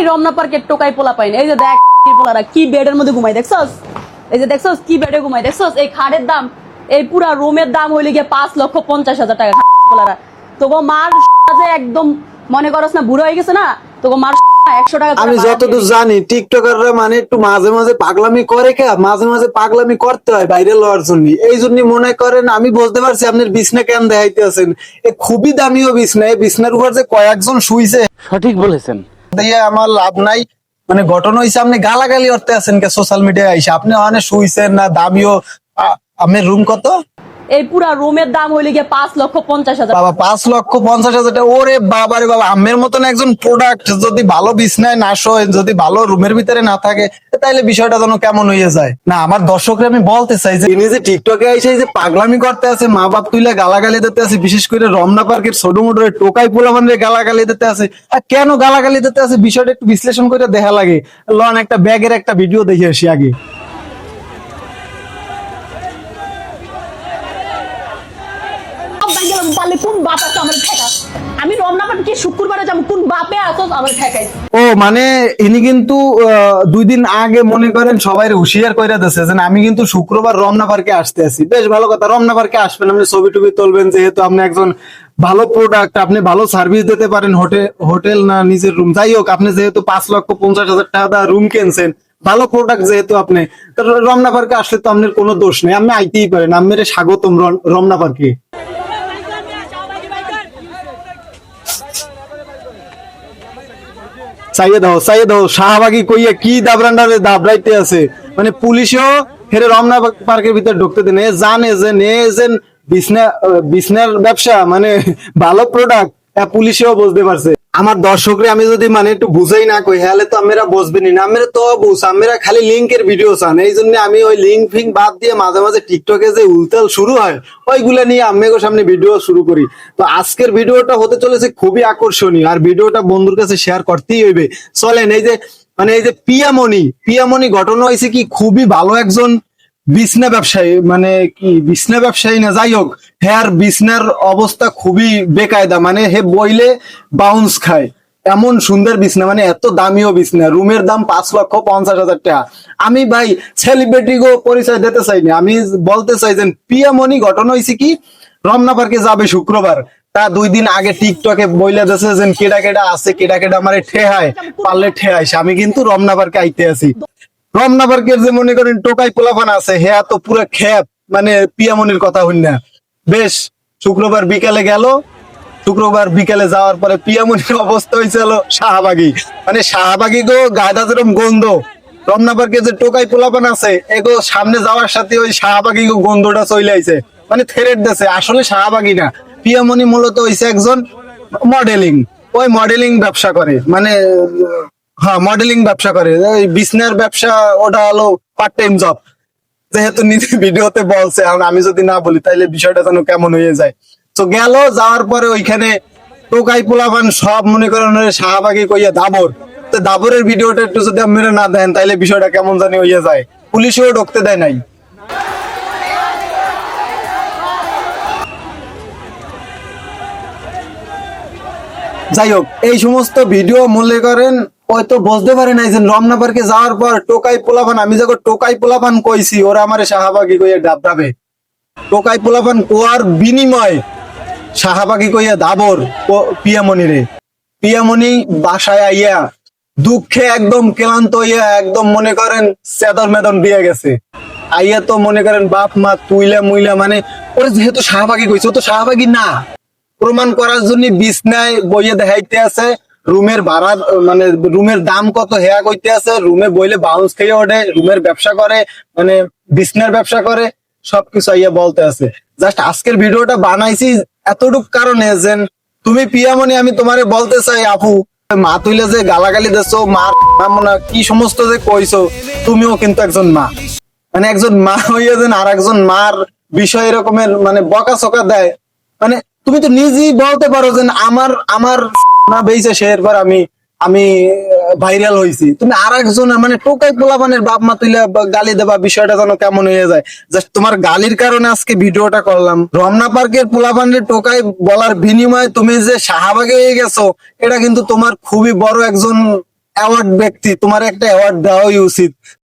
রমনা পার্কের টোকাই পোলা পাইনি। এই যে দেখ পোলারা কি বেডের মধ্যে ঘুমাই দেখছস, এই যে দেখছস কি বেডে ঘুমাই দেখছস। এই খাটের দাম, এই পুরা রুমের দাম হইলে গিয়ে 5,50,000 টাকা। পোলারা তোকে মার যে একদম মনে করস না বুড়ো হয়ে গেছে না, তোকে মার 100 টাকা। আমি যতদূর জানি টিকটকাররা মানে একটু মাঝে মাঝে পাগলামি করে, কে মাঝে মাঝে পাগলামি করতে হয় ভাইরাল হওয়ার জন্য। এই জন্য মনে করেন আমি বুঝতে পারছি আপনার বিছনা কেন দেখাইতে আছেন। এ খুবই দামিও বিছনা, এই বিছনার উপর যে কয়েকজন শুইছে, সঠিক বলেছেন। আমার লাভ নাই। মানে ঘটনা হইছে আপনি গালাগালি করতে আছেন কে সোশ্যাল মিডিয়ায় আইসা, আপনি ওখানে শুইছেন না দামিও। আপনার রুম কত? এই পুরা রুমের দাম হইলে গিয়ে 5,50,000 বাবা 5,50,000 টাকা? ওরে বাবা রে বাবা, আমের মতন একজন প্রোডাক্ট যদি ভালো বিছনায় না শোয়, যদি ভালো রুমের ভিতরে না থাকে, তাইলে বিষয়টা যেন কেমন হয়ে যায় না। আমার দর্শকরা আমি বলতে চাই যে ইনি যে টিকটকে আইসে যে পাগলামি করতে আছে, মা বাপ তুইলে গালাগালি দিতে আছে, বিশেষ করে রমনা পার্কের ছোট মোটর টোকাই পোলাপানরে গালাগালি দিতে আছে। আর কেন গালাগালি দিতে আছে বিষয়টা একটু বিশ্লেষণ করে দেখা লাগে। লন একটা ব্যাগের একটা ভিডিও দেখে আসি আগে। আমি রমনা পার্কে শুক্রবারে যাবো, কোন বাপে আসো আমার ঠেকাই। ও মানে ইনি কিন্তু 2 দিন আগে মনে করেন সবাই হুঁশিয়ার করে দিয়েছে যে আমি কিন্তু শুক্রবার রমনা পার্কে আসতে আছি। বেশ ভালো কথা, রমনা পার্কে আসবেন, আপনি ছবি টবি তুলবেন, যেহেতু আপনি একজন ভালো প্রোডাক্ট, আপনি ভালো সার্ভিস দিতে পারেন। হোটেল না নিজের রুম, যাই হোক, আপনি যেহেতু 5,50,000 টাকা রুম কিনছেন, ভালো প্রোডাক্ট যেহেতু আপনি, রমনা পার্কে আসলে তো আপনার কোনো দোষ নেই, আপনি আইতেই পারেন। আপনার স্বাগতম রমনা পার্কে। চাইয়ে দাও শাহবাগী কইয়া কি দাবরান্ডারে দাবরাইতে আছে। মানে পুলিশও হেরে রমনা পার্কের ভিতরে ঢুকতে দেন। জানে যে বিছনার ব্যবসা মানে ভালো প্রোডাক্ট, পুলিশেও বুঝতে পারছে। আমার দর্শকরে আমি যদি মানে একটু বুঝাই না কই, হলে তো আমরা বুঝবেনি না। আমরা তো বুঝ, আমরা খালি লিঙ্কের ভিডিও চান। এই জন্য আমি ওই লিঙ্ক ফিঙ্ক বাদ দিয়ে মাঝে মাঝে টিকটকে যে উলতাল শুরু হয় ওইগুলা নিয়ে আম্মেগো সামনে ভিডিও শুরু করি। তো আজকের ভিডিওটা হতে চলেছে খুবই আকর্ষণীয়, আর ভিডিওটা বন্ধুর কাছে শেয়ার করতেই হইবে। চলেন, এই যে পিয়ামণি ঘটনা হয়েছে কি, খুবই ভালো একজন বিছনা ব্যবসায়ী, মানে কি বিছনা ব্যবসায়ী না, যাই হোক, হ্যার বিছনার অবস্থা খুবই বেকায়দা। মানে হে বইলে বাউন্স খায়, এমন সুন্দর বিছনা, মানে এত দামিও বিছনা, রুমের দাম 5,50,000 টাকা। আমি ভাই সেলিব্রিটি গো পরিচয় দিতে চাই না, আমি বলতে চাই যে পিয়ামণি ঘটনা হয়েছে কি, রমনা পার্কে যাবে শুক্রবার, তা 2 দিন আগে টিকটকে বইলে দিয়েছে যে কেডা কেডা আছে, কেডা কেডা আমারে ঠেহায়, পারলে ঠেহাইছে, আমি কিন্তু রমনা পার্কে আইতে আছি। রমনা পার্কের যে মনে করেন টোকাই পোলাপান আছে, হ্যাঁ তো পুরো খেপ, মানে পিয়ামনির কথা হইল না। বেশ শুক্রবার বিকালে যাওয়ার পরে পিয়ামনির অবস্থা হয়েছিল শাহবাগী। মানে শাহবাগী গো গায়দা যেরকম গন্ধ, রমনা পার্কে যে টোকাই পোলাপান আছে এগো সামনে যাওয়ার সাথে ওই শাহবাগী গো গন্ধটা চলে আইছে, মানে থেরেট দেশে। আসলে শাহবাগী না, পিয়ামনি মূলত হইছে একজন মডেলিং ব্যবসা করে, মানে হ্যাঁ মডেলিং ব্যবসা করে। ওই বিজনেস ব্যবসা, ওটা হলো পার্ট টাইম জব। যেহেতু নিজে ভিডিওতে বলছে, আমি যদি না বলি তাইলে বিষয়টা যেন কেমন হয়ে যায়। তো গেল, যাওয়ার পরে ওইখানে টোকাই পোলাপান সব মনে করেন শাহবাগী কইয়া দাবরের ভিডিওটা একটু যদি আপনারা না দেন তাইলে বিষয়টা কেমন জানি হইয়া যায়। পুলিশেও ঢুকতে দেয় নাই। যাই হোক, এই সমস্ত ভিডিও মনে করেন হয়তো বুঝতে পারে নাই যে রমনা পার্কে যাওয়ার পর টোকাই পোলাপান, আমি যখন টোকাই পোলাপান কইছি ওরা আমারে শাহবাগী কইয়া ডাবডাবে। টোকাই পোলাপান কোয়ার বিনিময় শাহবাগী কইয়া দাবর পিয়ামণি বাসায় আইয়া দুঃখে একদম ক্লান্ত হইয়া একদম মনে করেন চেদর মেদন দিয়ে গেছে। আইয়া তো মনে করেন বাপ মা তুইলা মুইলা, মানে ওরা যেহেতু শাহবাগী কইছে, ও তো শাহবাগী না, প্রমাণ করার জন্য বিছনায় বইয়ে দেখাইতে আছে রুমের ভাড়া, মানে রুমের দাম কত হেয়া কইতে আছে, রুমে বইলে বাউন্স খেয়ে ওঠে, রুমের ব্যবসা করে, মানে বিছনার ব্যবসা করে, সবকিছু আইয়া বলতে আছে। জাস্ট আজকের ভিডিওটা বানাইছি এতটুক কারণে যে তুমি পিয়ামণি, আমি তোমারে বলতে চাই আপু, মা তুইলে যে গালাগালি দিচ্ছ, মার কি সমস্ত যে কইছো, তুমিও কিন্তু একজন মা, মানে একজন মা হইয়া যেন আর একজন মার বিষয় এরকমের মানে বকা চকা দেয়। মানে তুমি তো নিজেই বলতে পারো যে আমার না বেইছে সে, এরপর আমি ভাইরাল হয়েছি, তুমি আর একজন মানে টোকাই পোলাপানের বাপ মা তুইলা গালি দেবা, বিষয়টা যেন কেমন হয়ে যায়। জাস্ট তোমার গালির কারণে আজকে ভিডিওটা করলাম। রমনা পার্কের পোলাপানের টোকাই বলার বিনিময়ে তুমি যে শাহবাগে হয়ে গেছো, এটা কিন্তু তোমার খুবই বড় একজন অ্যাওয়ার্ড ব্যক্তি, তোমার একটা অ্যাওয়ার্ড দেওয়াই উচিত।